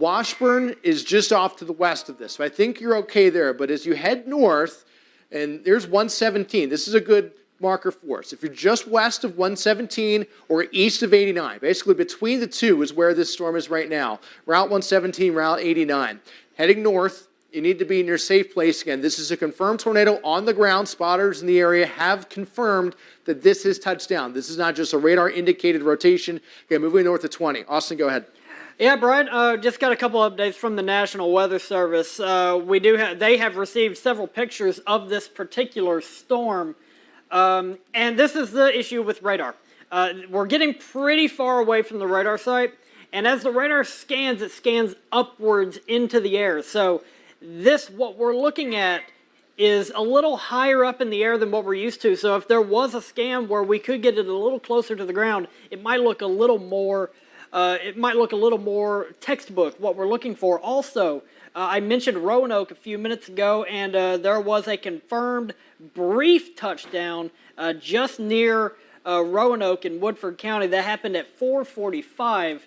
Washburn is just off to the west of this. So I think you're okay there. But as you head north, and there's 117. This is a good marker for us. If you're just west of 117 or east of 89, basically between the two is where this storm is right now. Route 117, Route 89. Heading north, you need to be in your safe place. Again, this is a confirmed tornado on the ground. Spotters in the area have confirmed that this is touchdown. This is not just a radar indicated rotation. Okay, moving north to 20. Austin, go ahead. Yeah, Brian, just got a couple updates from the National Weather Service. They have received several pictures of this particular storm, and this is the issue with radar. We're getting pretty far away from the radar site, and as the radar scans, it scans upwards into the air. So what we're looking at is a little higher up in the air than what we're used to. So if there was a scan where we could get it a little closer to the ground, it might look a little more textbook, what we're looking for. Also, I mentioned Roanoke a few minutes ago, and there was a confirmed brief touchdown just near Roanoke in Woodford County. That happened at 4:45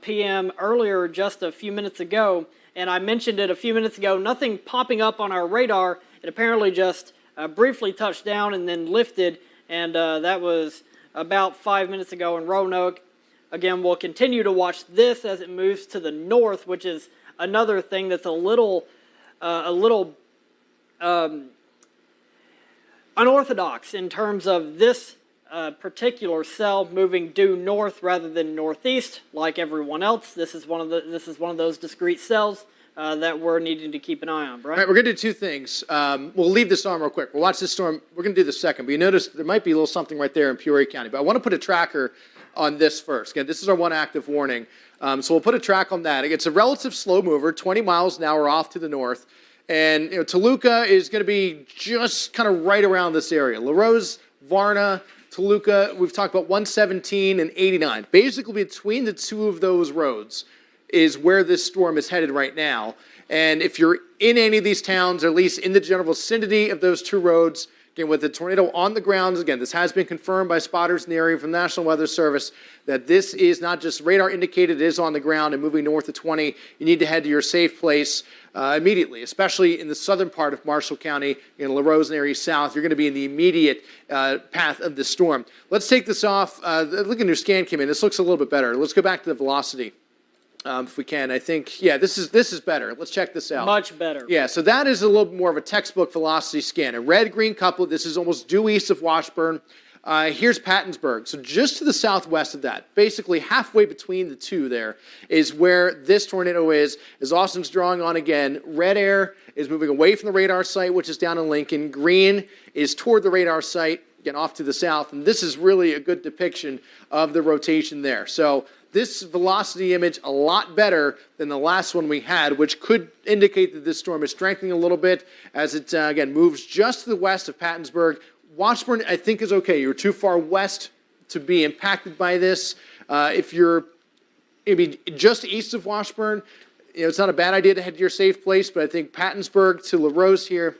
p.m. earlier, just a few minutes ago. And I mentioned it a few minutes ago. Nothing popping up on our radar. It apparently just briefly touched down and then lifted, and that was about 5 minutes ago in Roanoke. Again, we'll continue to watch this as it moves to the north, which is another thing that's a little unorthodox in terms of this particular cell moving due north rather than northeast, like everyone else. This is one of those discrete cells that we're needing to keep an eye on. Brian? All right, we're going to do two things. We'll leave this storm real quick. We'll watch this storm. We're going to do the second. But you notice there might be a little something right there in Peoria County. But I want to put a tracker on this first. Again, this is our one active warning. So we'll put a track on that. It's a relative slow mover, 20 miles an hour off to the north. And Toluca is going to be just kind of right around this area. LaRose, Varna, Toluca, we've talked about 117 and 89. Basically between the two of those roads is where this storm is headed right now. And if you're in any of these towns, or at least in the general vicinity of those two roads, again, with the tornado on the ground, again, this has been confirmed by spotters in the area from the National Weather Service that this is not just radar indicated, it is on the ground and moving north of 20. You need to head to your safe place immediately, especially in the southern part of Marshall County, in LaRose and area south. You're going to be in the immediate path of the storm. Let's take this off. Look at your scan came in. This looks a little bit better. Let's go back to the velocity. If we can, I think, yeah, this is better. Let's check this out. Much better. Yeah, so that is a little bit more of a textbook velocity scan. A red-green couplet. This is almost due east of Washburn. Here's Pattonsburg. So just to the southwest of that, basically halfway between the two there, is where this tornado is. As Austin's drawing on again, red air is moving away from the radar site, which is down in Lincoln. Green is toward the radar site, again, off to the south. And this is really a good depiction of the rotation there. So this velocity image a lot better than the last one we had, which could indicate that this storm is strengthening a little bit as it, again, moves just to the west of Pattonsburg. Washburn, I think, is okay. You're too far west to be impacted by this. If you're maybe just east of Washburn, it's not a bad idea to head to your safe place, but I think Pattonsburg to LaRose here,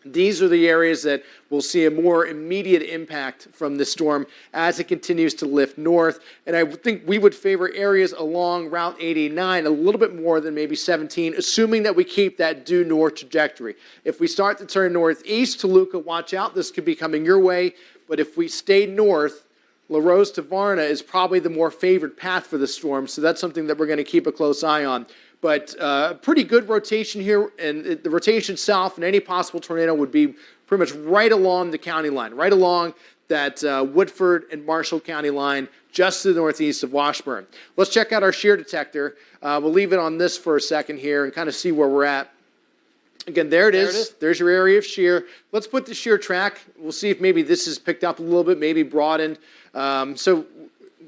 these are the areas that will see a more immediate impact from this storm as it continues to lift north. And I think we would favor areas along Route 89 a little bit more than maybe 17, assuming that we keep that due north trajectory. If we start to turn northeast, Toluca, watch out. This could be coming your way. But if we stay north, LaRose to Varna is probably the more favored path for the storm. So that's something that we're going to keep a close eye on. But pretty good rotation here, and the rotation south and any possible tornado would be pretty much right along the county line, right along that Woodford and Marshall County line, just to the northeast of Washburn. Let's check out our shear detector. We'll leave it on this for a second here and kind of see where we're at. Again, there it is. There's your area of shear. Let's put the shear track. We'll see if maybe this is picked up a little bit, maybe broadened. So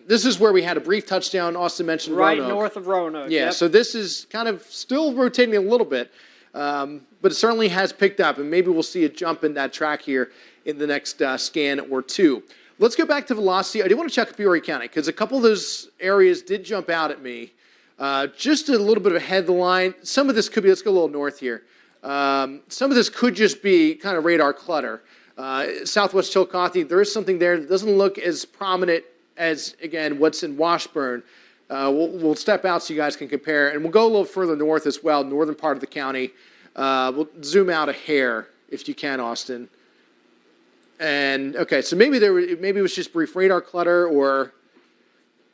this is where we had a brief touchdown. Austin mentioned Roanoke. Right North of Roanoke. Yeah, yep. So this is kind of still rotating a little bit, but it certainly has picked up, and maybe we'll see a jump in that track here in the next scan or two. Let's go back to velocity. I do want to check Peoria County because a couple of those areas did jump out at me. Just a little bit ahead of the line. Some of this could be, let's go a little north here. Some of this could just be kind of radar clutter. Southwest Chillicothe, there is something there that doesn't look as prominent as, again, what's in Washburn. We'll step out so you guys can compare, and we'll go a little further north as well, northern part of the county. We'll zoom out a hair if you can, Austin. And okay, so maybe it was just brief radar clutter, or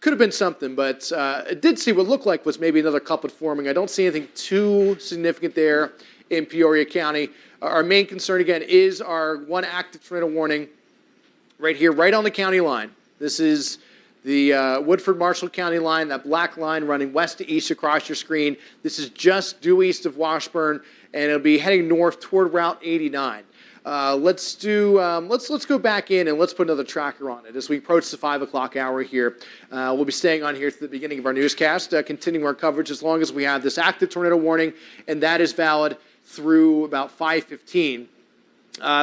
could have been something, but it did see what looked like was maybe another couplet forming. I don't see anything too significant there in Peoria County. Our main concern, again, is our one active tornado warning right here, right on the county line. This is the Woodford-Marshall County line, that black line running west to east across your screen. This is just due east of Washburn, and it'll be heading north toward Route 89. Let's go back in and let's put another tracker on it as we approach the 5 o'clock hour here. We'll be staying on here to the beginning of our newscast, continuing our coverage as long as we have this active tornado warning, and that is valid through about 5:15.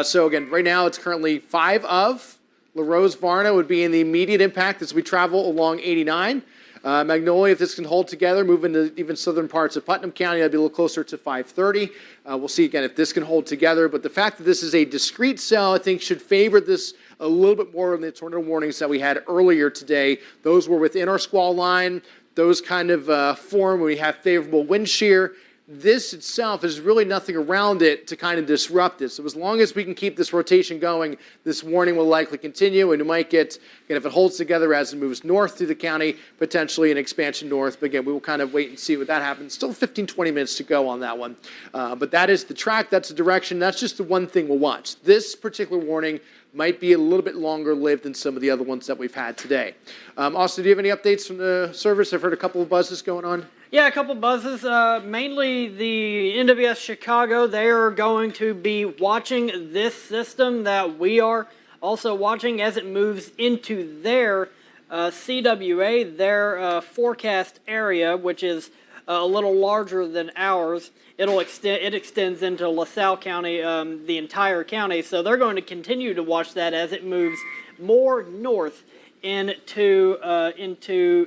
So again, right now it's currently 5 of. LaRose Varna would be in the immediate impact as we travel along 89. Magnolia, if this can hold together, move into even southern parts of Putnam County, that'd be a little closer to 5:30. We'll see again if this can hold together. But the fact that this is a discrete cell, I think, should favor this a little bit more than the tornado warnings that we had earlier today. Those were within our squall line. Those kind of form when we have favorable wind shear. This itself is really nothing around it to kind of disrupt it. So as long as we can keep this rotation going, this warning will likely continue, and we might get, again, if it holds together as it moves north through the county, potentially an expansion north. But again, we will kind of wait and see what that happens. Still 15, 20 minutes to go on that one. But that is the track, that's the direction, that's just the one thing we'll watch. This particular warning might be a little bit longer lived than some of the other ones that we've had today. Austin, do you have any updates from the service? I've heard a couple of buzzes going on. Yeah, a couple buzzes. Mainly the NWS Chicago. They are going to be watching this system that we are also watching as it moves into their CWA, their forecast area, which is a little larger than ours. It extends into LaSalle County, the entire county. So they're going to continue to watch that as it moves more north into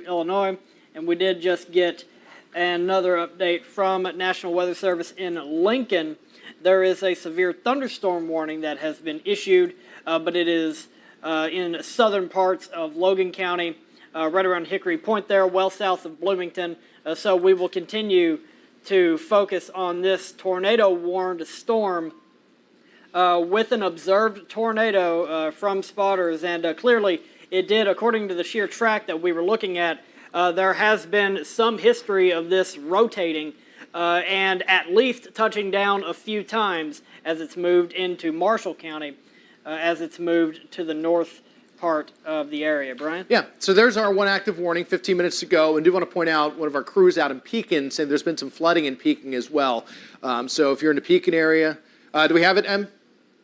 Illinois. And we did just get another update from National Weather Service in Lincoln. There is a severe thunderstorm warning that has been issued, but it is in southern parts of Logan County, right around Hickory Point there, well south of Bloomington. So we will continue to focus on this tornado-warned storm with an observed tornado from spotters. And clearly it did, according to the shear track that we were looking at, there has been some history of this rotating and at least touching down a few times as it's moved into Marshall County, as it's moved to the north part of the area. Brian? Yeah, so there's our one active warning, 15 minutes to go. And do want to point out one of our crews out in Pekin saying there's been some flooding in Pekin as well. So if you're in the Pekin area, do we have it, Em?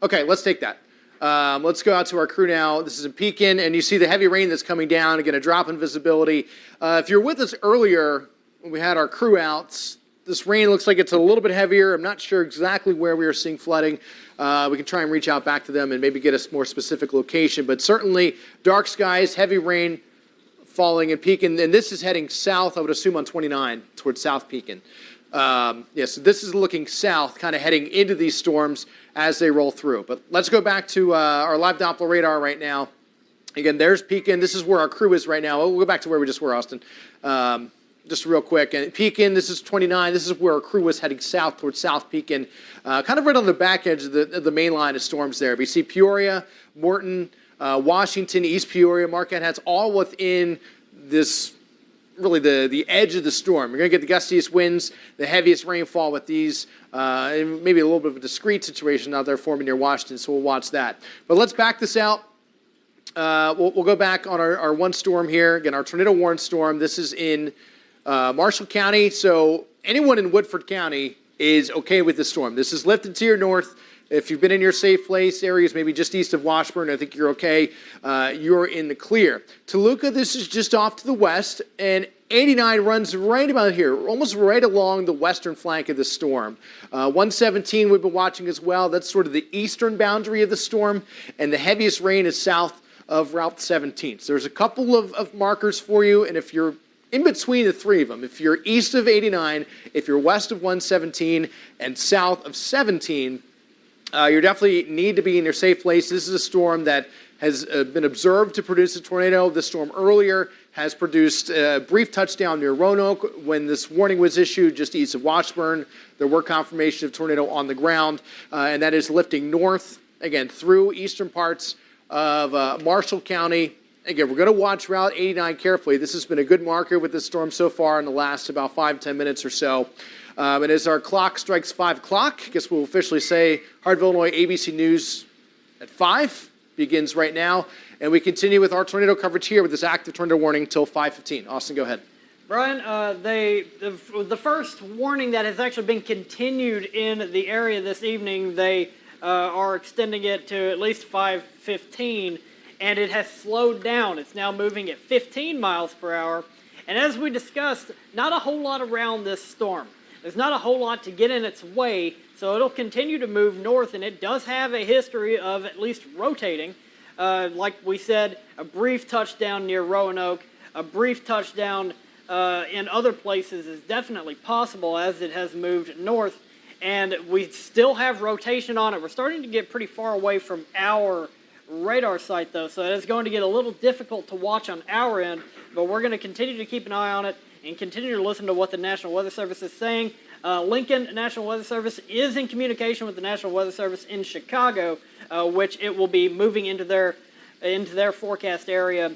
Okay, let's take that. Let's go out to our crew now. This is in Pekin, and you see the heavy rain that's coming down. Again, a drop in visibility. If you're with us earlier when we had our crew outs, this rain looks like it's a little bit heavier. I'm not sure exactly where we are seeing flooding. We can try and reach out back to them and maybe get a more specific location. But certainly dark skies, heavy rain falling in Pekin. And this is heading south, I would assume, on 29 towards South Pekin. So this is looking south, kind of heading into these storms as they roll through. But let's go back to our live Doppler radar right now. Again, there's Pekin. This is where our crew is right now. We'll go back to where we just were, Austin. Just real quick. And Pekin, this is 29. This is where our crew was heading south towards South Pekin, kind of right on the back edge of the main line of storms there. We see Peoria, Morton, Washington, East Peoria, Marquette Heights, all within this, really the edge of the storm. You're going to get the gustiest winds, the heaviest rainfall with these, and maybe a little bit of a discrete situation out there forming near Washington, so we'll watch that. But let's back this out. We'll go back on our one storm here. Again, our tornado warned storm. This is in Marshall County, so anyone in Woodford County is okay with this storm. This is lifted to your north. If you've been in your safe place areas, maybe just east of Washburn, I think you're okay. You're in the clear. Toluca, this is just off to the west, and 89 runs right about here, almost right along the western flank of the storm. 117 we've been watching as well. That's sort of the eastern boundary of the storm, and the heaviest rain is south of Route 17. So there's a couple of markers for you, and if you're in between the three of them, if you're east of 89, if you're west of 117, and south of 17, you definitely need to be in your safe place. This is a storm that has been observed to produce a tornado. This storm earlier has produced a brief touchdown near Roanoke. When this warning was issued just east of Washburn, there were confirmation of tornado on the ground, and that is lifting north, again, through eastern parts of Marshall County. Again, we're going to watch Route 89 carefully. This has been a good marker with this storm so far in the last about 5-10 minutes or so. And as our clock strikes 5 o'clock, I guess we'll officially say Hartville, Illinois, ABC News at 5 begins right now. And we continue with our tornado coverage here with this active tornado warning until 5:15. Austin, go ahead. Brian, the first warning that has actually been continued in the area this evening, they are extending it to at least 5:15, and it has slowed down. It's now moving at 15 miles per hour. And as we discussed, not a whole lot around this storm. There's not a whole lot to get in its way, so it'll continue to move north, and it does have a history of at least rotating. Like we said, a brief touchdown near Roanoke, a brief touchdown in other places is definitely possible as it has moved north, and we still have rotation on it. We're starting to get pretty far away from our radar site, though, so it's going to get a little difficult to watch on our end, but we're going to continue to keep an eye on it and continue to listen to what the National Weather Service is saying. Lincoln National Weather Service is in communication with the National Weather Service in Chicago, which it will be moving into their forecast area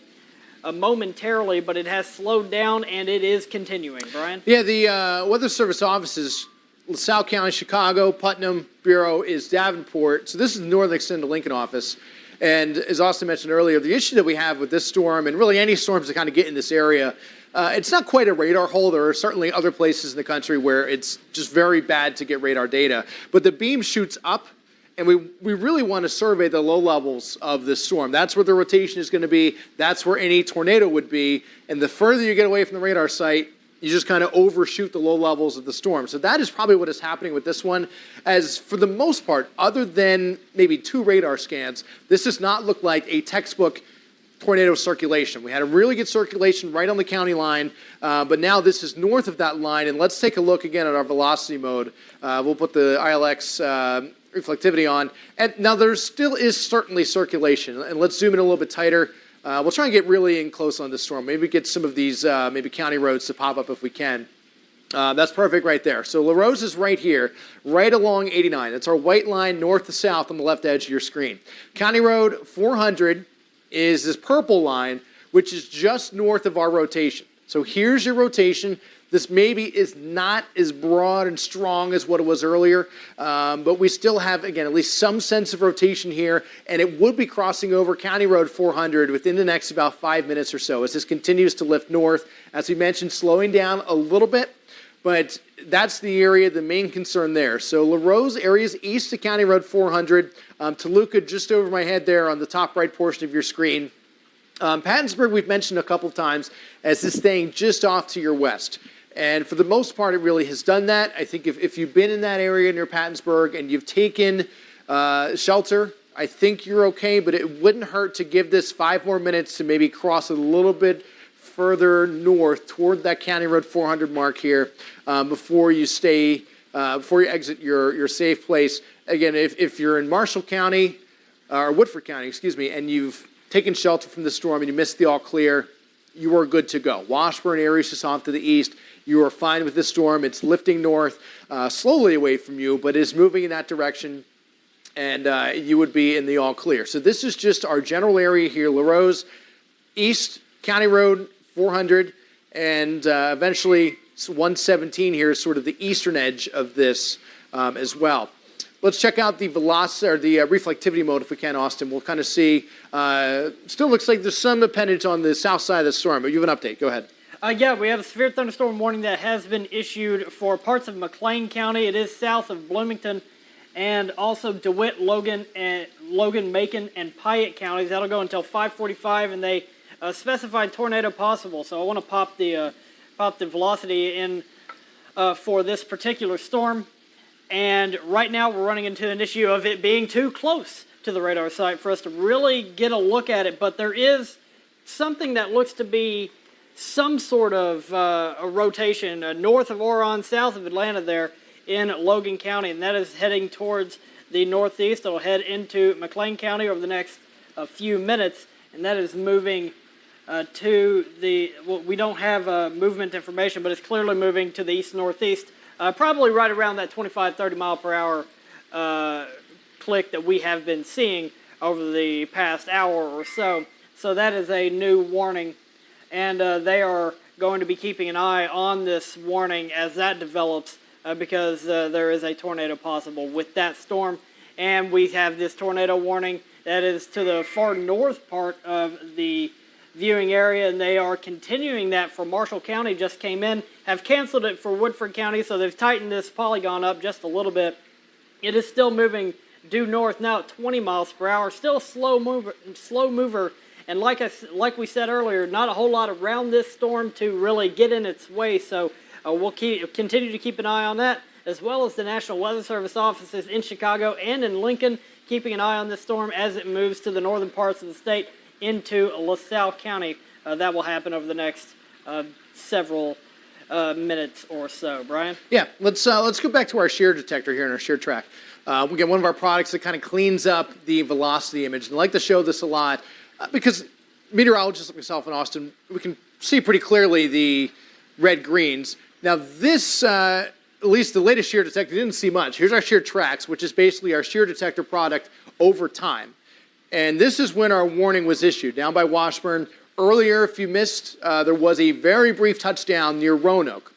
momentarily, but it has slowed down and it is continuing. Brian? Yeah, the Weather Service offices, LaSalle County, Chicago, Putnam Bureau is Davenport. So this is the northern extent of the Lincoln office. And as Austin mentioned earlier, the issue that we have with this storm, and really any storms that kind of get in this area, it's not quite a radar hole. There are certainly other places in the country where it's just very bad to get radar data. But the beam shoots up, and we really want to survey the low levels of this storm. That's where the rotation is going to be. That's where any tornado would be. And the further you get away from the radar site, you just kind of overshoot the low levels of the storm. So that is probably what is happening with this one. As for the most part, other than maybe 2 radar scans, this does not look like a textbook tornado circulation. We had a really good circulation right on the county line, but now this is north of that line. And let's take a look again at our velocity mode. We'll put the ILX reflectivity on. And now there still is certainly circulation. And let's zoom in a little bit tighter. We'll try and get really in close on this storm. Maybe get some of these maybe county roads to pop up if we can. That's perfect right there. So LaRose is right here, right along 89. That's our white line north to south on the left edge of your screen. County Road 400 is this purple line, which is just north of our rotation. So here's your rotation. This maybe is not as broad and strong as what it was earlier, but we still have, again, at least some sense of rotation here, and it would be crossing over County Road 400 within the next about 5 minutes or so as this continues to lift north. As we mentioned, slowing down a little bit, but that's the area, the main concern there. So LaRose areas east of County Road 400, Toluca just over my head there on the top right portion of your screen. Pattonsburg we've mentioned a couple of times as this staying just off to your west. And for the most part, it really has done that. I think if you've been in that area near Pattonsburg and you've taken shelter, I think you're okay, but it wouldn't hurt to give this 5 more minutes to maybe cross a little bit further north toward that County Road 400 mark here before you exit your safe place. Again, if you're in Marshall County, or Woodford County, excuse me, and you've taken shelter from the storm and you missed the all clear, you are good to go. Washburn area is just off to the east. You are fine with this storm. It's lifting north, slowly away from you, but is moving in that direction, and you would be in the all clear. So this is just our general area here, LaRose, east, County Road 400, and eventually 117 here is sort of the eastern edge of this as well. Let's check out the velocity or the reflectivity mode if we can, Austin. We'll kind of see. Still looks like there's some dependence on the south side of the storm, but you have an update. Go ahead. Yeah, we have a severe thunderstorm warning that has been issued for parts of McLean County. It is south of Bloomington, and also DeWitt, Logan, Macon, and Piatt counties. That'll go until 5:45, and they specified tornado possible. So I want to pop the velocity in for this particular storm. And right now we're running into an issue of it being too close to the radar site for us to really get a look at it. But there is something that looks to be some sort of a rotation north of Oron, south of Atlanta there in Logan County, and that is heading towards the northeast. It'll head into McLean County over the next few minutes, and that is moving to the, well, we don't have movement information, but it's clearly moving to the east-northeast, probably right around that 25, 30 mile per hour click that we have been seeing over the past hour or so. So that is a new warning, and they are going to be keeping an eye on this warning as that develops because there is a tornado possible with that storm. And we have this tornado warning that is to the far north part of the viewing area, and they are continuing that for Marshall County. Just came in, have canceled it for Woodford County, so they've tightened this polygon up just a little bit. It is still moving due north now at 20 miles per hour, still a slow mover. And like we said earlier, not a whole lot around this storm to really get in its way, so we'll continue to keep an eye on that, as well as the National Weather Service offices in Chicago and in Lincoln, keeping an eye on this storm as it moves to the northern parts of the state into LaSalle County. That will happen over the next several minutes or so. Brian? Yeah, let's go back to our shear detector here in our shear track. We get one of our products that kind of cleans up the velocity image, and I like to show this a lot because meteorologists like myself in Austin, we can see pretty clearly the red greens. Now this, at least the latest shear detector, didn't see much. Here's our shear tracks, which is basically our shear detector product over time. And this is when our warning was issued, down by Washburn. Earlier, if you missed, there was a very brief touchdown near Roanoke.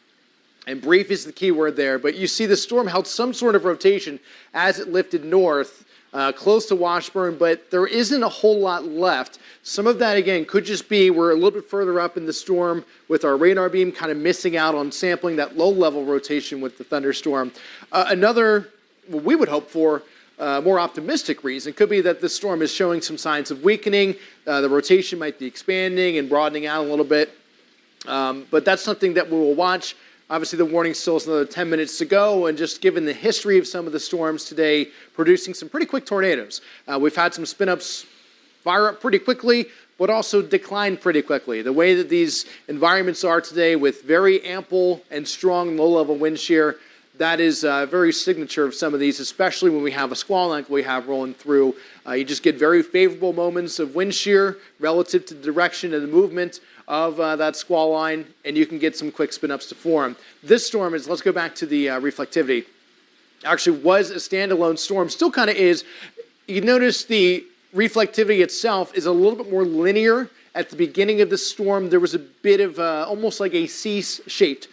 And brief is the key word there, but you see the storm held some sort of rotation as it lifted north, close to Washburn, but there isn't a whole lot left. Some of that, again, could just be we're a little bit further up in the storm with our radar beam kind of missing out on sampling that low-level rotation with the thunderstorm. Another, what we would hope for, more optimistic reason could be that the storm is showing some signs of weakening. The rotation might be expanding and broadening out a little bit, but that's something that we will watch. Obviously, the warning still has another 10 minutes to go, and just given the history of some of the storms today, producing some pretty quick tornadoes. We've had some spin-ups fire up pretty quickly, but also decline pretty quickly. The way that these environments are today with very ample and strong low-level wind shear, that is very signature of some of these, especially when we have a squall like we have rolling through. You just get very favorable moments of wind shear relative to the direction and the movement of that squall line, and you can get some quick spin-ups to form. This storm is, let's go back to the reflectivity, actually was a standalone storm, still kind of is. You notice the reflectivity itself is a little bit more linear. At the beginning of the storm, there was a bit of almost like a C-shaped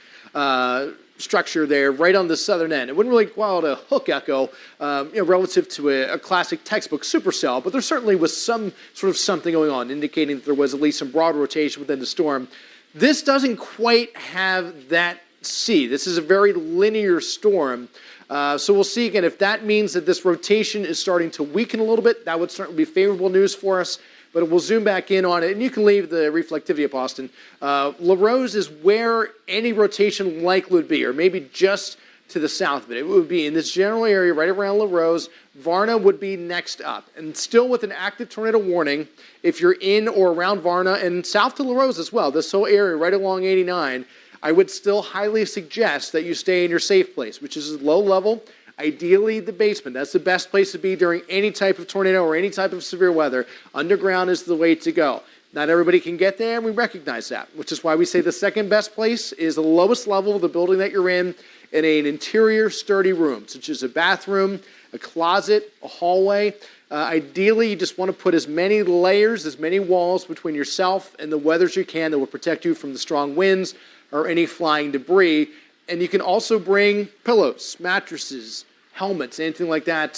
structure there right on the southern end. It wouldn't really call it a hook echo relative to a classic textbook supercell, but there certainly was some sort of something going on indicating that there was at least some broad rotation within the storm. This doesn't quite have that C. This is a very linear storm. So we'll see again if that means that this rotation is starting to weaken a little bit. That would certainly be favorable news for us. But we'll zoom back in on it, and you can leave the reflectivity of Austin. Larose is where any rotation likely would be, or maybe just to the south of it. It would be in this general area right around Larose. Varna would be next up. And still with an active tornado warning, if you're in or around Varna and south to Larose as well, this whole area right along 89, I would still highly suggest that you stay in your safe place, which is low level. Ideally, the basement. That's the best place to be during any type of tornado or any type of severe weather. Underground is the way to go. Not everybody can get there, and we recognize that, which is why we say the second best place is the lowest level of the building that you're in an interior sturdy room, such as a bathroom, a closet, a hallway. Ideally, you just want to put as many layers, as many walls between yourself and the weather as you can that will protect you from the strong winds or any flying debris. And you can also bring pillows, mattresses, helmets, anything like that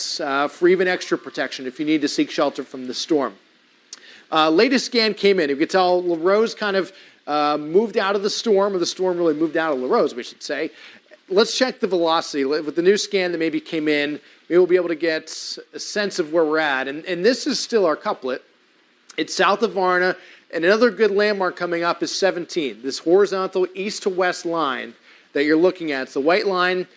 for even extra protection if you need to seek shelter from the storm. Latest scan came in. You can tell Larose kind of moved out of the storm, or the storm really moved out of Larose, we should say. Let's check the velocity. With the new scan that maybe came in, maybe we'll be able to get a sense of where we're at. And this is still our couplet. It's south of Varna, and another good landmark coming up is 17, this horizontal east to west line that you're looking at. It's the white line.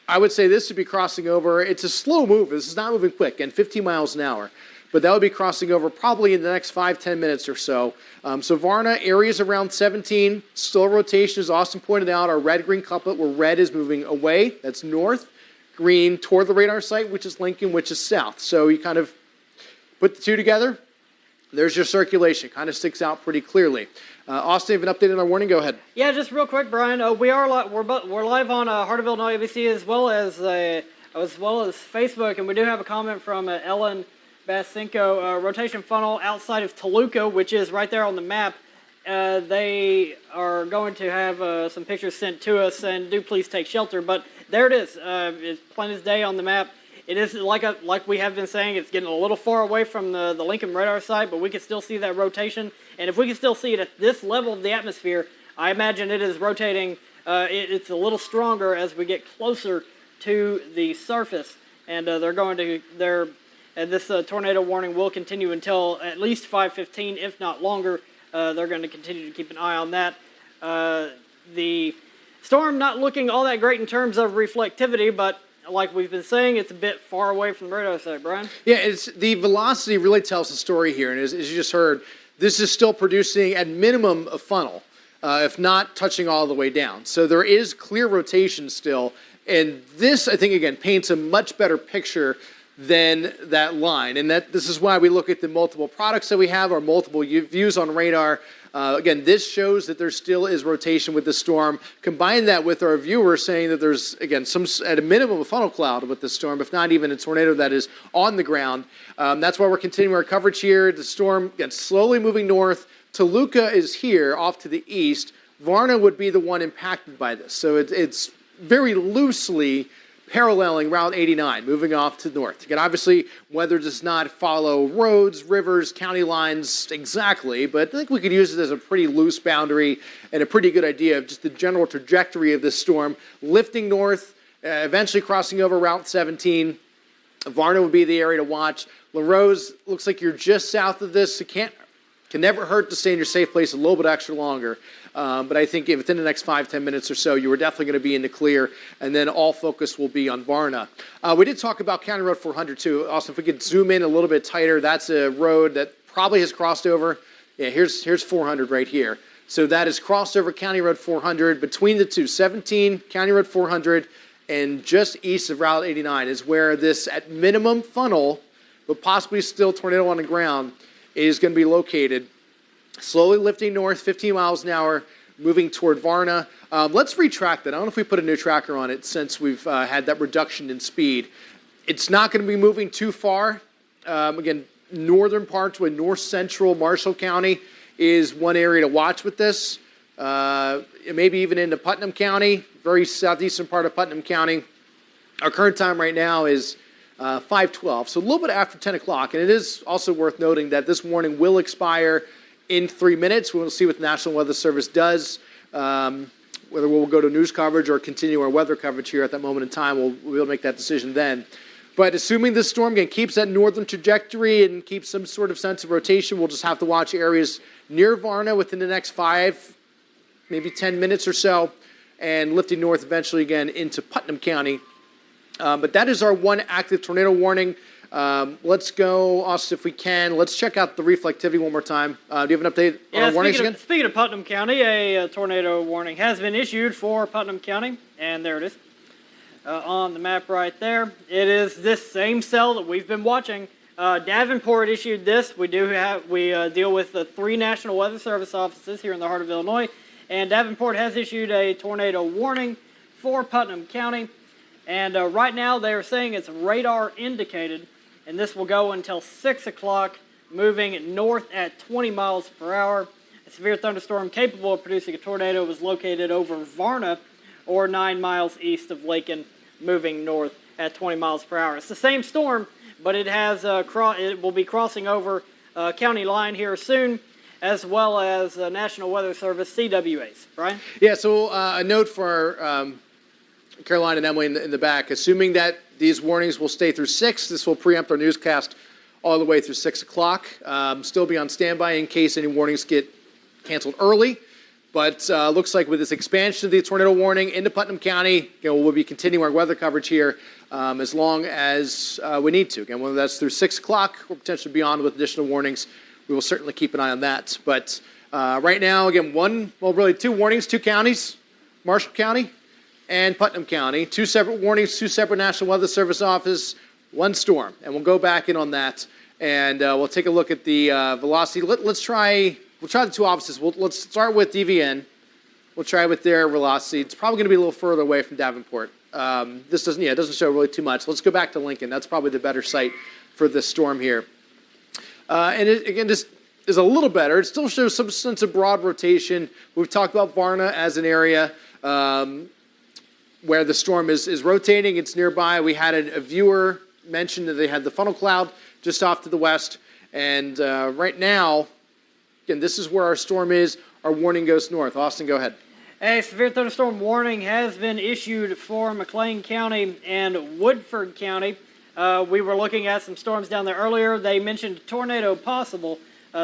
I would say this would be crossing over. It's a slow move. This is not moving quick, and 15 miles an hour. But that would be crossing over probably in the next 5-10 minutes or so. So Varna, areas around 17, still rotation, as Austin pointed out, our red-green couplet where red is moving away, that's north, green toward the radar site, which is Lincoln, which is south. So you kind of put the two together. There's your circulation. Kind of sticks out pretty clearly. Austin, you have an update on our warning? Go ahead. Yeah, just real quick, Brian. We're live on Heart of Illinois ABC as well as Facebook, and we do have a comment from Ellen Basinko. Rotation funnel outside of Toluca, which is right there on the map. They are going to have some pictures sent to us, and do please take shelter. But there it is. It's plain as day on the map. It is like we have been saying. It's getting a little far away from the Lincoln radar site, but we can still see that rotation. And if we can still see it at this level of the atmosphere, I imagine it is rotating. It's a little stronger as we get closer to the surface, and this tornado warning will continue until at least 5:15, if not longer. They're going to continue to keep an eye on that. The storm not looking all that great in terms of reflectivity, but like we've been saying, it's a bit far away from the radar site, Brian. Yeah, it's the velocity really tells the story here, and as you just heard, this is still producing at minimum a funnel, if not touching all the way down. So there is clear rotation still, and this, I think, again, paints a much better picture than that line. And this is why we look at the multiple products that we have, our multiple views on radar. Again, this shows that there still is rotation with the storm. Combine that with our viewers saying that there's, again, at a minimum, a funnel cloud with the storm, if not even a tornado that is on the ground. That's why we're continuing our coverage here. The storm gets slowly moving north. Toluca is here off to the east. Varna would be the one impacted by this. So it's very loosely paralleling Route 89, moving off to the north. Again, obviously, weather does not follow roads, rivers, county lines exactly, but I think we could use it as a pretty loose boundary and a pretty good idea of just the general trajectory of this storm, lifting north, eventually crossing over Route 17. Varna would be the area to watch. Larose looks like you're just south of this. It can never hurt to stay in your safe place a little bit extra longer. But I think within the next 5-10 minutes or so, you are definitely going to be in the clear, and then all focus will be on Varna. We did talk about County Road 400 too. Also, if we could zoom in a little bit tighter, that's a road that probably has crossed over. Yeah, here's 400 right here. So that is crossed over County Road 400 between the two, 17 County Road 400, and just east of Route 89 is where this, at minimum, funnel, but possibly still tornado on the ground, is going to be located. Slowly lifting north, 15 miles an hour, moving toward Varna. Let's retract that. I don't know if we put a new tracker on it since we've had that reduction in speed. It's not going to be moving too far. Again, northern part to a north-central Marshall County is one area to watch with this. Maybe even into Putnam County, very southeastern part of Putnam County. Our current time right now is 5:12, so a little bit after 10 o'clock. And it is also worth noting that this warning will expire in 3 minutes. We'll see what the National Weather Service does, whether we'll go to news coverage or continue our weather coverage here at that moment in time. We'll make that decision then. But assuming this storm again keeps that northern trajectory and keeps some sort of sense of rotation, we'll just have to watch areas near Varna within the next 5, maybe 10 minutes or so, and lifting north eventually again into Putnam County. But that is our one active tornado warning. Let's go, Austin, if we can. Let's check out the reflectivity one more time. Do you have an update on our warnings again? Speaking of Putnam County, a tornado warning has been issued for Putnam County, and there it is on the map right there. It is this same cell that we've been watching. Davenport issued this. We deal with the 3 National Weather Service offices here in the heart of Illinois, and Davenport has issued a tornado warning for Putnam County. And right now they are saying it's radar indicated, and this will go until 6 o'clock, moving north at 20 miles per hour. A severe thunderstorm capable of producing a tornado was located over Varna, or 9 miles east of Lincoln, moving north at 20 miles per hour. It's the same storm, but it has it will be crossing over county line here soon, as well as National Weather Service CWAs. Brian? Yeah, so a note for our Caroline and Emily in the back. Assuming that these warnings will stay through 6, this will preempt our newscast all the way through 6 o'clock. Still be on standby in case any warnings get canceled early. But looks like with this expansion of the tornado warning into Putnam County, we'll be continuing our weather coverage here as long as we need to. Again, whether that's through 6 o'clock or potentially beyond with additional warnings, we will certainly keep an eye on that. But right now, again, 2 warnings, 2 counties, Marshall County and Putnam County, 2 separate warnings, 2 separate National Weather Service offices, 1 storm. And we'll go back in on that and we'll take a look at the velocity. We'll try the two opposites. Let's start with DVN. We'll try with their velocity. It's probably going to be a little further away from Davenport. This doesn't, it doesn't show really too much. Let's go back to Lincoln. That's probably the better site for this storm here. And again, this is a little better. It still shows some sense of broad rotation. We've talked about Varna as an area where the storm is rotating. It's nearby. We had a viewer mention that they had the funnel cloud just off to the west. And right now, again, this is where our storm is. Our warning goes north. Austin, go ahead. A severe thunderstorm warning has been issued for McLean County and Woodford County. We were looking at some storms down there earlier. They mentioned tornado possible.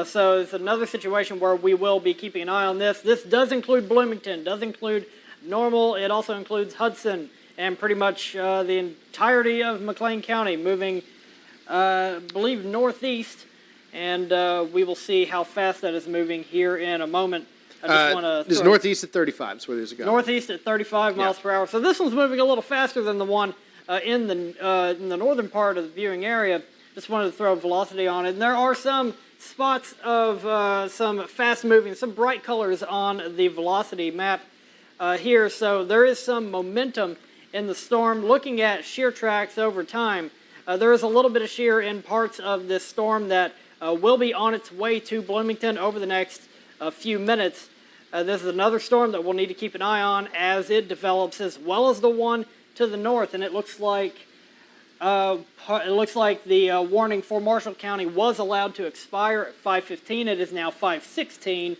So it's another situation where we will be keeping an eye on this. This does include Bloomington, does include Normal. It also includes Hudson and pretty much the entirety of McLean County moving, I believe, northeast. And we will see how fast that is moving here in a moment. I just want to. This is northeast at 35 is where there's a go. Northeast at 35 miles per hour. So this one's moving a little faster than the one in the northern part of the viewing area. Just wanted to throw velocity on it. And there are some spots of some fast-moving, some bright colors on the velocity map here. So there is some momentum in the storm. Looking at shear tracks over time, there is a little bit of shear in parts of this storm that will be on its way to Bloomington over the next few minutes. This is another storm that we'll need to keep an eye on as it develops, as well as the one to the north. And it looks like the warning for Marshall County was allowed to expire at 5:15. It is now 5:16.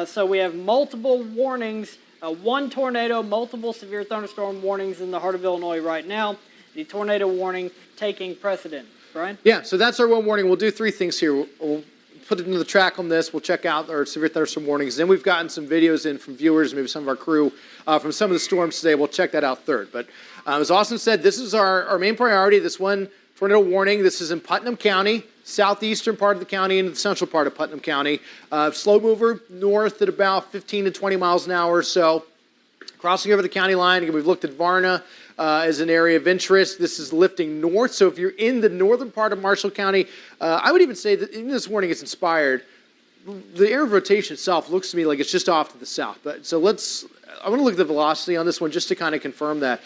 So we have multiple warnings, one tornado, multiple severe thunderstorm warnings in the heart of Illinois right now. The tornado warning taking precedent. Brian? Yeah, so that's our one warning. We'll do three things here. We'll put it into the track on this. We'll check out our severe thunderstorm warnings. Then we've gotten some videos in from viewers, maybe some of our crew, from some of the storms today. We'll check that out third. But as Austin said, this is our main priority, this one tornado warning. This is in Putnam County, southeastern part of the county into the central part of Putnam County. Slow mover north at about 15 to 20 miles an hour or so. Crossing over the county line. Again, we've looked at Varna as an area of interest. This is lifting north. So if you're in the northern part of Marshall County, I would even say that in this warning it's inspired. The area of rotation itself looks to me like it's just off to the south. But so I want to look at the velocity on this one just to kind of confirm that.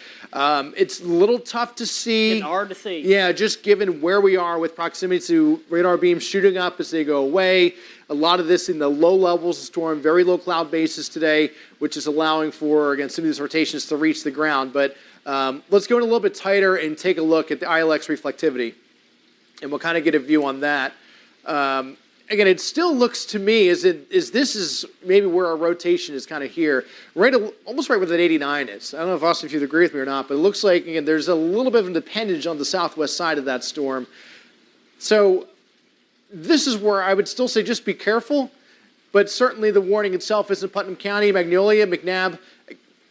It's a little tough to see. It's hard to see. Yeah, just given where we are with proximity to radar beams shooting up as they go away. A lot of this in the low levels of storm, very low cloud bases today, which is allowing for, again, some of these rotations to reach the ground. But let's go in a little bit tighter and take a look at the ILX reflectivity. And we'll kind of get a view on that. Again, it still looks to me as this is maybe where our rotation is kind of here, almost right where that 89 is. I don't know if Austin, if you'd agree with me or not, but it looks like, again, there's a little bit of an appendage on the southwest side of that storm. So this is where I would still say just be careful, but certainly the warning itself is in Putnam County, Magnolia, McNabb,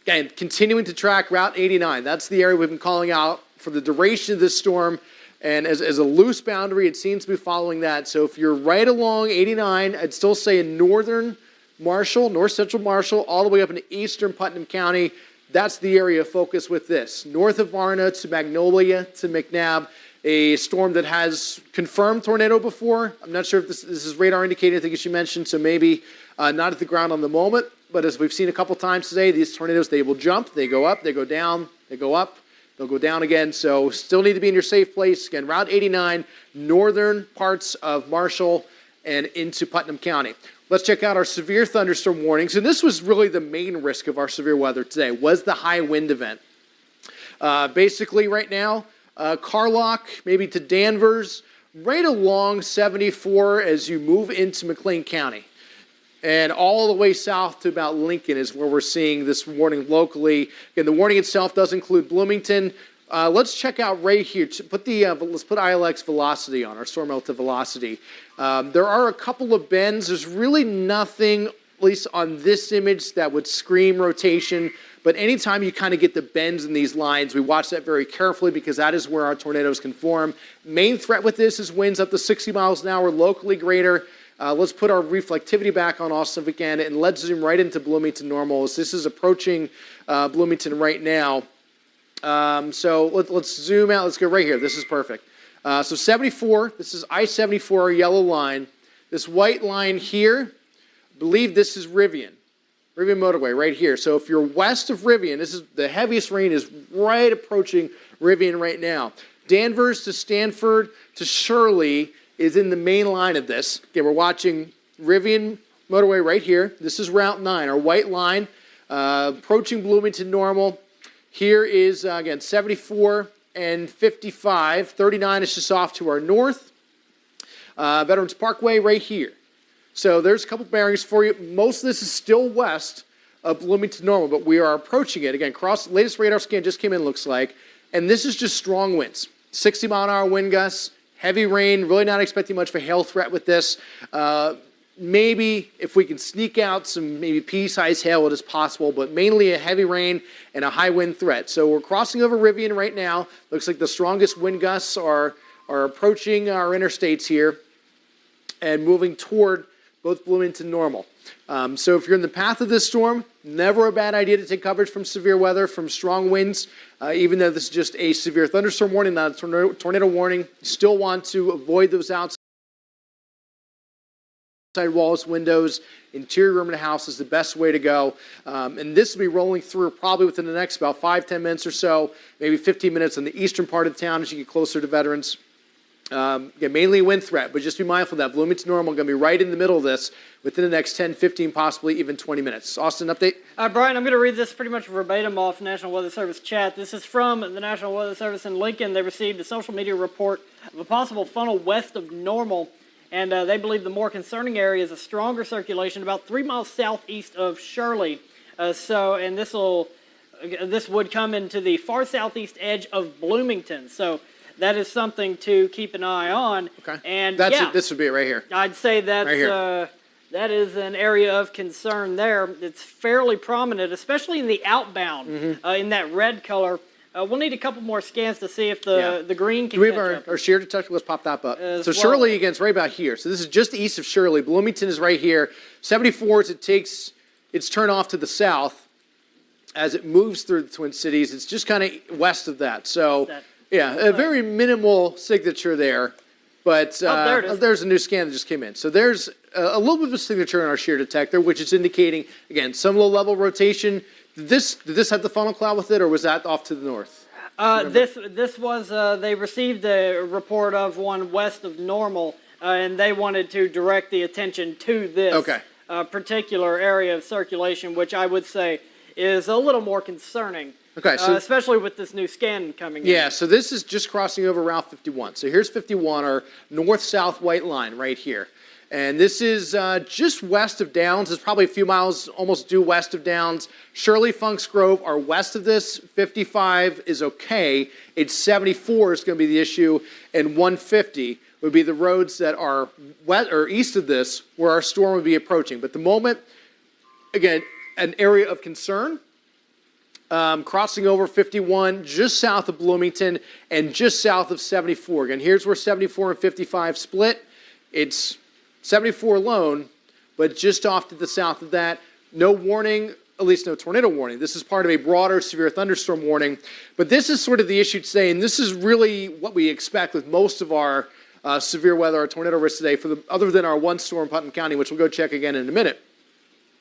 again, continuing to track Route 89. That's the area we've been calling out for the duration of this storm. And as a loose boundary, it seems to be following that. So if you're right along 89, I'd still say in northern Marshall, north central Marshall, all the way up into eastern Putnam County, that's the area of focus with this. North of Varna to Magnolia to McNabb, a storm that has confirmed tornado before. I'm not sure if this is radar indicated, I think as you mentioned, so maybe not at the ground on the moment. But as we've seen a couple times today, these tornadoes, they will jump, they go up, they go down, they go up. They'll go down again, so still need to be in your safe place. Again, Route 89, northern parts of Marshall and into Putnam County. Let's check out our severe thunderstorm warnings. And this was really the main risk of our severe weather today, was the high wind event. Basically, right now, Carlock, maybe to Danvers, right along 74 as you move into McLean County. And all the way south to about Lincoln is where we're seeing this warning locally. Again, the warning itself does include Bloomington. Let's check out right here. Let's put ILX velocity on, our storm relative velocity. There are a couple of bends. There's really nothing, at least on this image, that would scream rotation. But anytime you kind of get the bends in these lines, we watch that very carefully because that is where our tornadoes can form. Main threat with this is winds up to 60 miles an hour, locally greater. Let's put our reflectivity back on Austin again, and let's zoom right into Bloomington normals. This is approaching Bloomington right now. So let's zoom out. Let's go right here. This is perfect. So 74, this is I-74, our yellow line. This white line here, I believe this is Rivian motorway right here. So if you're west of Rivian, this is the heaviest rain is right approaching Rivian right now. Danvers to Stanford to Shirley is in the main line of this. Again, we're watching Rivian motorway right here. This is Route 9, our white line, approaching Bloomington Normal. Here is, again, 74 and 55. 39 is just off to our north. Veterans Parkway right here. So there's a couple bearings for you. Most of this is still west of Bloomington Normal, but we are approaching it. Again, latest radar scan just came in, looks like. And this is just strong winds. 60-mile-an-hour wind gusts, heavy rain, really not expecting much of a hail threat with this. Maybe if we can sneak out some maybe pea-sized hail, it is possible, but mainly a heavy rain and a high wind threat. So we're crossing over Rivian right now. Looks like the strongest wind gusts are approaching our interstates here and moving toward both Bloomington Normal. So if you're in the path of this storm, never a bad idea to take coverage from severe weather, from strong winds. Even though this is just a severe thunderstorm warning, not a tornado warning, you still want to avoid those outside walls, windows. Interior room of the house is the best way to go. And this will be rolling through probably within the next about 5-10 minutes or so, maybe 15 minutes on the eastern part of town as you get closer to veterans. Again, mainly wind threat, but just be mindful that Bloomington Normal going to be right in the middle of this within the next 10, 15, possibly even 20 minutes. Austin, update? Brian, I'm going to read this pretty much verbatim off National Weather Service chat. This is from the National Weather Service in Lincoln. They received a social media report of a possible funnel west of normal, and they believe the more concerning area is a stronger circulation about 3 miles southeast of Shirley. And this would come into the far southeast edge of Bloomington. So that is something to keep an eye on. Okay. And this would be it right here. I'd say that's right that is an area of concern there. It's fairly prominent, especially in the outbound, in that red color. We'll need a couple more scans to see if the green can. Do we have our shear detector? Let's pop that up. So Shirley, again, it's right about here. So this is just east of Shirley. Bloomington is right here. 74 as it takes its turn off to the south as it moves through the Twin Cities. It's just kind of west of that. So. Yeah, a very minimal signature there, but there it is. There's a new scan that just came in. So there's a little bit of a signature in our shear detector, which is indicating, again, some low-level rotation. Did this have the funnel cloud with it, or was that off to the north? This was, they received a report of one west of normal, and they wanted to direct the attention to this particular area of circulation, which I would say is a little more concerning. Okay, so especially with this new scan coming in. Yeah, so this is just crossing over Route 51. So here's 51, our north-south white line right here. And this is just west of Downs. It's probably a few miles almost due west of Downs. Shirley, Funks Grove are west of this. 55 is okay. It's 74 is going to be the issue. And 150 would be the roads that are west or east of this where our storm would be approaching. But the moment, again, an area of concern. Crossing over 51, just south of Bloomington, and just south of 74. Again, here's where 74 and 55 split. It's 74 alone, but just off to the south of that. No warning, at least no tornado warning. This is part of a broader severe thunderstorm warning. But this is sort of the issue today, and this is really what we expect with most of our severe weather, our tornado risk today, other than our one storm, Putnam County, which we'll go check again in a minute.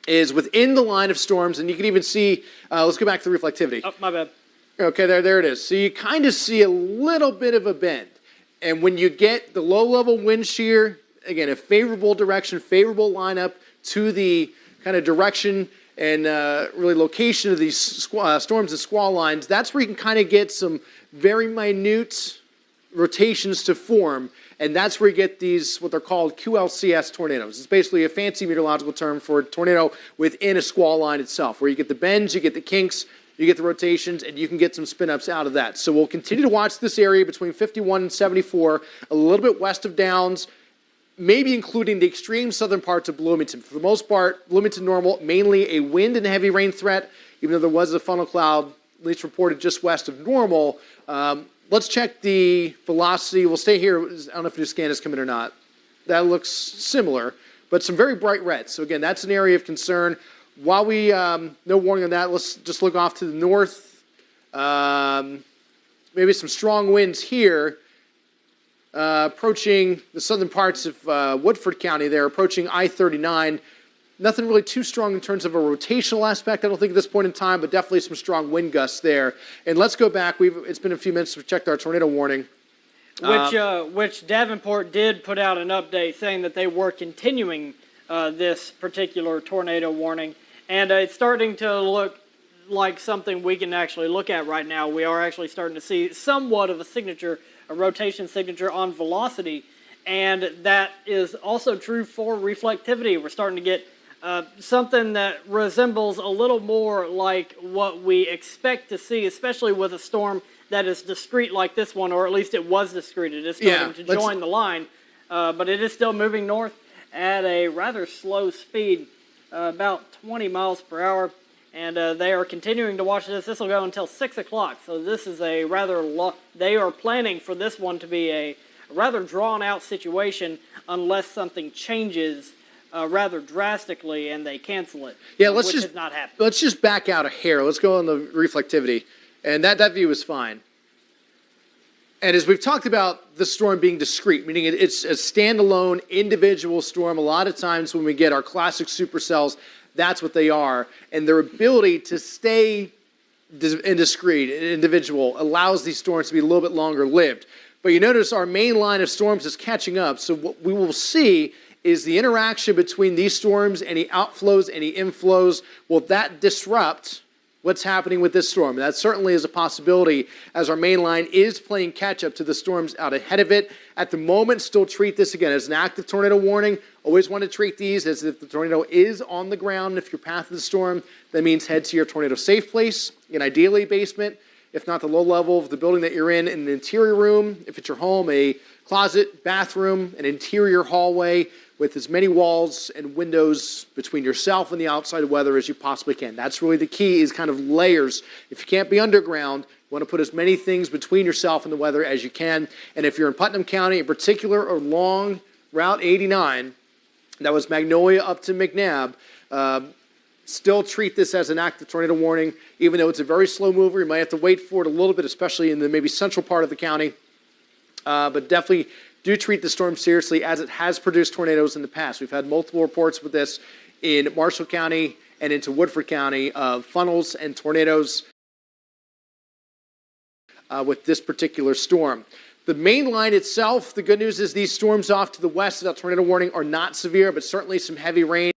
Is within the line of storms, and you can even see, let's go back to the reflectivity. Oh, my bad. Okay, there it is. So you kind of see a little bit of a bend. And when you get the low-level wind shear, again, a favorable direction, favorable lineup to the kind of direction and really location of these storms and squall lines, that's where you can kind of get some very minute rotations to form. And that's where you get these, what they're called QLCS tornadoes. It's basically a fancy meteorological term for a tornado within a squall line itself, where you get the bends, you get the kinks, you get the rotations, and you can get some spin-ups out of that. So we'll continue to watch this area between 51 and 74, a little bit west of Downs, maybe including the extreme southern parts of Bloomington. For the most part, Bloomington Normal, mainly a wind and heavy rain threat, even though there was a funnel cloud, at least reported just west of normal. Let's check the velocity. We'll stay here. I don't know if a new scan has come in or not. That looks similar, but some very bright red. So again, that's an area of concern. While we, no warning on that, let's just look off to the north. Maybe some strong winds here. approaching the southern parts of Woodford County there, approaching I-39. Nothing really too strong in terms of a rotational aspect, I don't think, at this point in time, but definitely some strong wind gusts there. And let's go back. It's been a few minutes. We've checked our tornado warning. Which Davenport did put out an update saying that they were continuing this particular tornado warning. And it's starting to look like something we can actually look at right now. We are actually starting to see somewhat of a rotation signature on velocity. And that is also true for reflectivity. We're starting to get something that resembles a little more like what we expect to see, especially with a storm that is discrete like this one, or at least it was discrete. It is starting to join the line, but it is still moving north at a rather slow speed, about 20 miles per hour, and they are continuing to watch this. This will go until 6 o'clock, so this is a rather they are planning for this one to be a rather drawn-out situation unless something changes rather drastically and they cancel it. Yeah, which has not happened. Let's just back out a hair. Let's go on the reflectivity. And that view is fine. And as we've talked about the storm being discrete, meaning it's a standalone individual storm, a lot of times when we get our classic supercells, that's what they are. And their ability to stay discrete, individual, allows these storms to be a little bit longer lived. But you notice our main line of storms is catching up. So what we will see is the interaction between these storms, any outflows, any inflows, will that disrupt what's happening with this storm? That certainly is a possibility, as our main line is playing catch-up to the storms out ahead of it. At the moment, still treat this again as an active tornado warning. Always want to treat these as if the tornado is on the ground. If you're path of the storm, that means head to your tornado safe place, and ideally basement, if not the low level of the building that you're in an interior room. If it's your home, a closet, bathroom, an interior hallway with as many walls and windows between yourself and the outside weather as you possibly can. That's really the key, is kind of layers. If you can't be underground, you want to put as many things between yourself and the weather as you can. And if you're in Putnam County, in particular, along Route 89, that was Magnolia up to McNabb, still treat this as an active tornado warning, even though it's a very slow mover. You might have to wait for it a little bit, especially in the maybe central part of the county. But definitely do treat the storm seriously, as it has produced tornadoes in the past. We've had multiple reports with this in Marshall County and into Woodford County of funnels and tornadoes with this particular storm. The main line itself, the good news is these storms off to the west of that tornado warning are not severe, but certainly some heavy rain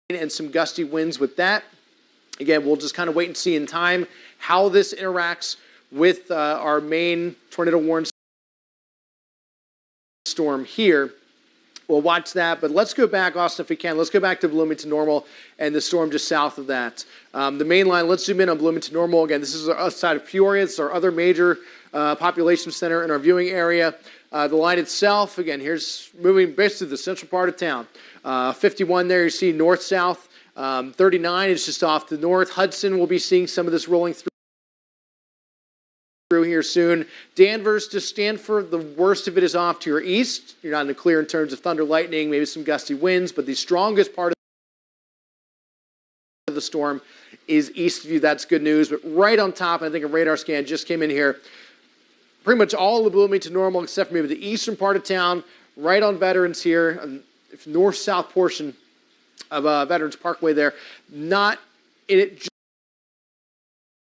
and some gusty winds with that. Again, we'll just kind of wait and see in time how this interacts with our main tornado warning storm here. We'll watch that, but let's go back, Austin, if we can. Let's go back to Bloomington Normal and the storm just south of that. The main line, let's zoom in on Bloomington Normal. Again, this is outside of Peoria. It's our other major population center in our viewing area. The line itself, again, here's moving basically the central part of town. 51 there, you see north-south. 39 is just off to the north. Hudson will be seeing some of this rolling through here soon. Danvers to Stanford, the worst of it is off to your east. You're not in the clear in terms of thunder, lightning, maybe some gusty winds, but the strongest part of the storm is east of you. That's good news. But right on top, I think a radar scan just came in here, pretty much all of Bloomington Normal, except for maybe the eastern part of town, right on Veterans here, north-south portion of Veterans Parkway there. Not in it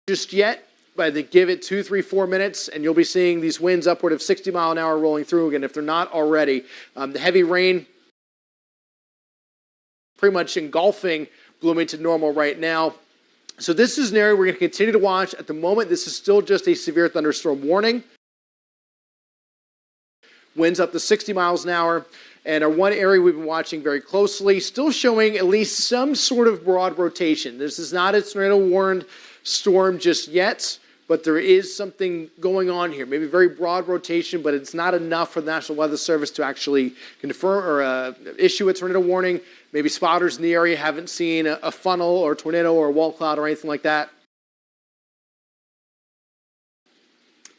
just yet, but I think give it 2, 3, 4 minutes, and you'll be seeing these winds upward of 60 mile an hour rolling through again, if they're not already. The heavy rain pretty much engulfing Bloomington Normal right now. So this is an area we're going to continue to watch. At the moment, this is still just a severe thunderstorm warning. Winds up to 60 miles an hour. And our one area we've been watching very closely, still showing at least some sort of broad rotation. This is not a tornado-warned storm just yet, but there is something going on here. Maybe very broad rotation, but it's not enough for the National Weather Service to actually confirm or issue a tornado warning. Maybe spotters in the area haven't seen a funnel or a tornado or a wall cloud or anything like that.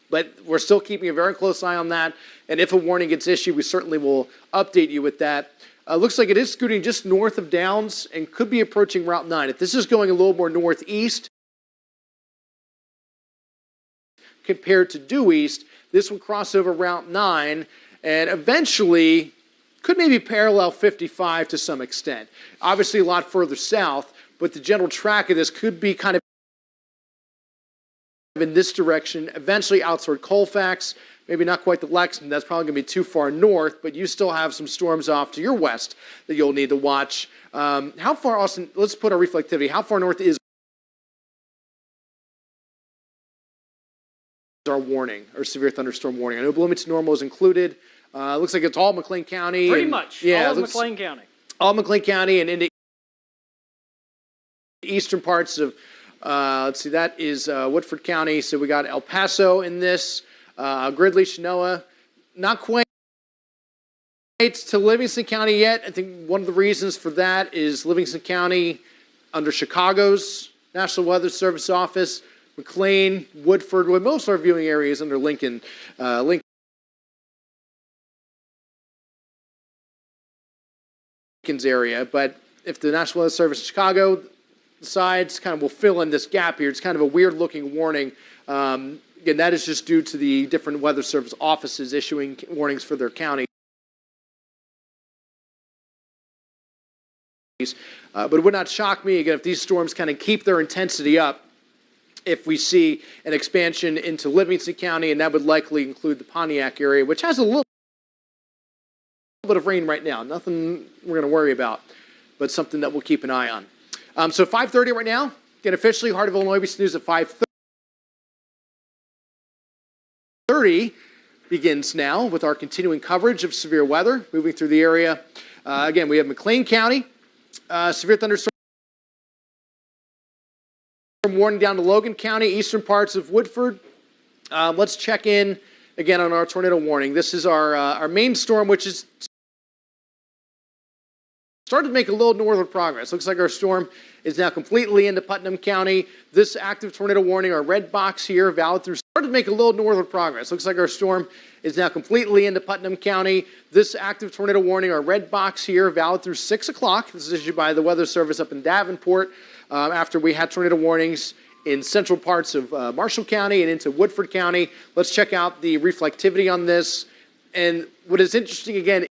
But we're still keeping a very close eye on that. And if a warning gets issued, we certainly will update you with that. Looks like it is scooting just north of Downs and could be approaching Route 9. If this is going a little more northeast compared to due east, This will cross over Route 9 and eventually could maybe parallel 55 to some extent. Obviously a lot further south, but the general track of this could be kind of in this direction, eventually out toward Colfax, maybe not quite the Lexington, that's probably going to be too far north, but you still have some storms off to your west that you'll need to watch. How far, Austin, let's put our reflectivity, how far north is our warning, or severe thunderstorm warning? I know Bloomington Normal is included. Looks like it's all McLean County. Pretty much, yeah, all of McLean County. All McLean County and into eastern parts of, let's see, that is Woodford County. So we got El Paso in this, Gridley, Chenoa. Not quite to Livingston County yet. I think one of the reasons for that is Livingston County under Chicago's National Weather Service office, McLean, Woodford, with most of our viewing areas under Lincoln's area. But if the National Weather Service in Chicago decides, kind of will fill in this gap here, it's kind of a weird looking warning. Again, that is just due to the different Weather Service offices issuing warnings for their counties. But it would not shock me, again, if these storms kind of keep their intensity up, if we see an expansion into Livingston County, and that would likely include the Pontiac area, which has a little bit of rain right now. Nothing we're going to worry about, but something that we'll keep an eye on. So 5:30 right now. Again, officially, Heart of Illinois ABC News at 5:30 begins now with our continuing coverage of severe weather moving through the area. Again, we have McLean County, severe thunderstorm warning down to Logan County, eastern parts of Woodford. Let's check in again on our tornado warning. This is our main storm, which is started to make a little northward progress. Looks like our storm is now completely into Putnam County. This active tornado warning, our red box here, valid through, started to make a little northward progress. Looks like our storm is now completely into Putnam County. This active tornado warning, our red box here, valid through 6 o'clock. This is issued by the Weather Service up in Davenport after we had tornado warnings in central parts of Marshall County and into Woodford County. Let's check out the reflectivity on this. And what is interesting, again,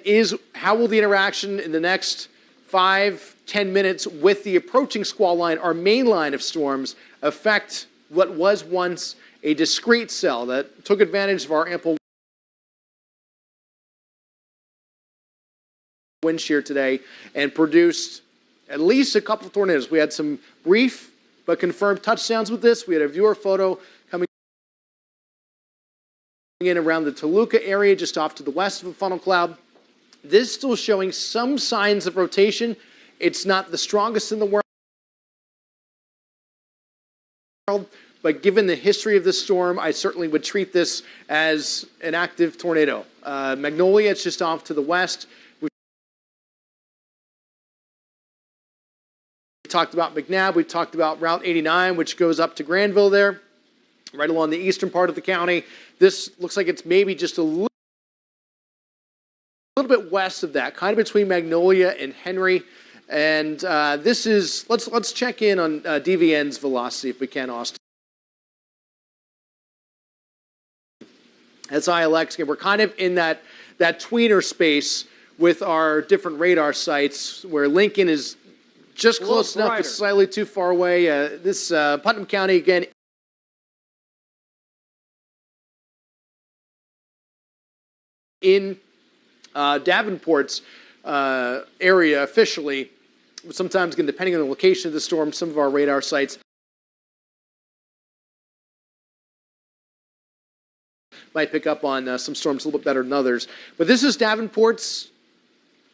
is how will the interaction in the next 5-10 minutes with the approaching squall line, our main line of storms, affect what was once a discrete cell that took advantage of our ample wind shear today and produced at least a couple of tornadoes. We had some brief but confirmed touchdowns with this. We had a viewer photo coming in around the Toluca area just off to the west of a funnel cloud. This is still showing some signs of rotation. It's not the strongest in the world, but given the history of this storm, I certainly would treat this as an active tornado. Magnolia, it's just off to the west. We talked about McNabb. We talked about Route 89, which goes up to Granville there, right along the eastern part of the county. This looks like it's maybe just a little bit west of that, kind of between Magnolia and Henry. And this is, let's check in on DVN's velocity if we can, Austin. That's ILX. Again, we're kind of in that tweener space with our different radar sites where Lincoln is just close enough, but slightly too far away. This Putnam County, again, in Davenport's area officially. Sometimes, again, depending on the location of the storm, some of our radar sites might pick up on some storms a little bit better than others. But this is Davenport's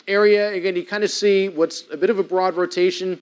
area. Again, you kind of see what's a bit of a broad rotation.